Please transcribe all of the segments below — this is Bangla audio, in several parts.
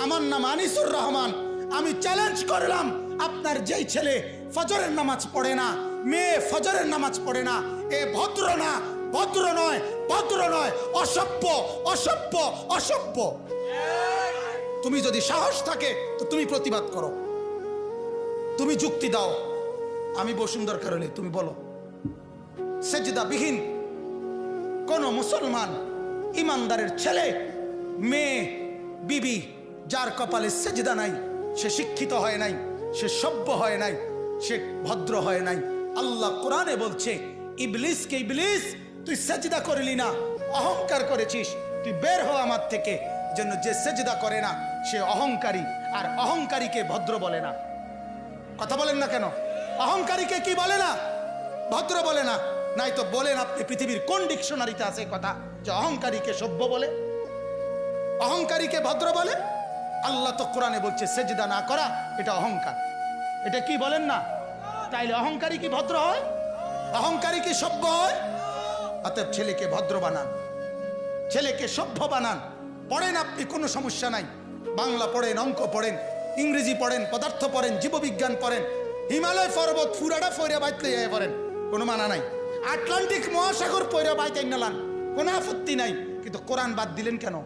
আমার নাম আনিসুর রহমান। আমি চ্যালেঞ্জ করলাম, আপনার যেই ছেলে ফজরের নামাজ পড়ে না, মেয়ে ফজরের নামাজ পড়ে না, এ ভদ্র না, ভদ্র নয়, ভদ্র নয়, অসভ্য, অসভ্য, অসভ্য। তুমি যদি সাহস থাকে তো তুমি প্রতিবাদ করো, তুমি যুক্তি দাও। আমি বসুন, দরকার হলে তুমি বলো। সেজদাবিহীন কোন মুসলমান ইমানদারের ছেলে, মেয়ে, বিবি যার কপালে সেজদা নাই, সে শিক্ষিত হয় নাই, সে সভ্য হয় নাই, সে ভদ্র হয় নাই। আল্লাহ কোরআনে বলছে, ইবলিসকে, ইবলিস তুই সেজদা করলি না, অহংকার করেছিস, তুই বের হ আমার থেকে। জন্য যে সেজদা করে না সে অহংকারী, আর অহংকারীকে ভদ্র বলে না। কথা বলেন না কেন? অহংকারীকে কি বলে না? ভদ্র বলে না। নাই তো বলেন আপনি পৃথিবীর কোন ডিকশনারিতে আছে কথা যে অহংকারীকে সভ্য বলে, অহংকারীকে ভদ্র বলে? আল্লাহ তো কোরআনে বলছে সেজদা না করা এটা অহংকার। এটা কি বলেন না? তাইলে অহংকারী কি ভদ্র হয়? অহংকারী কি সভ্য হয়? অতএব ছেলেকে ভদ্র বানান, ছেলেকে সভ্য বানান। পড়েন আপনি, কোনো সমস্যা নাই। বাংলা পড়েন, অঙ্ক পড়েন, ইংরেজি পড়েন, পদার্থ পড়েন, জীববিজ্ঞান পড়েন, হিমালয় পর্বত ফুরাটা ফইরা বাইতে যাই পড়েন, কোনো মানা নাই। আটলান্টিক মহাসাগর পইরা বাইতে নালান, কোনো আপত্তি নাই। কিন্তু কোরআন বাদ দিলেন কেন?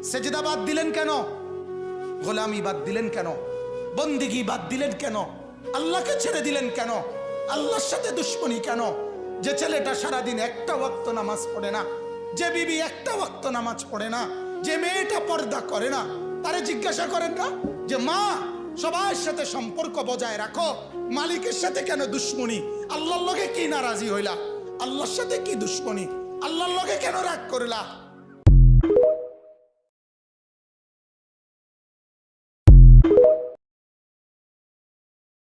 সেজদা বাদ দিলেন কেন? গোলামি বাদ দিলেন কেন? বন্দিগি বাদ দিলেন কেন? আল্লাহকে ছেড়ে দিলেন কেন? আল্লাহর সাথে দুশ্মনী কেন? যে ছেলেটা সারাদিন একটা ওয়াক্ত নামাজ পড়ে না, যে বিবি একটা ওয়াক্ত নামাজ পড়ে না, যে মেয়েটা পর্দা করে না, তারে জিজ্ঞাসা করেন না যে মা সবার সাথে সম্পর্ক বজায় রাখো, মালিকের সাথে কেন দুশ্মনী? আল্লাহর লগে কি নারাজি হইলা? আল্লাহর সাথে কি দুশ্মনী? আল্লাহর লগে কেন রাগ করলা?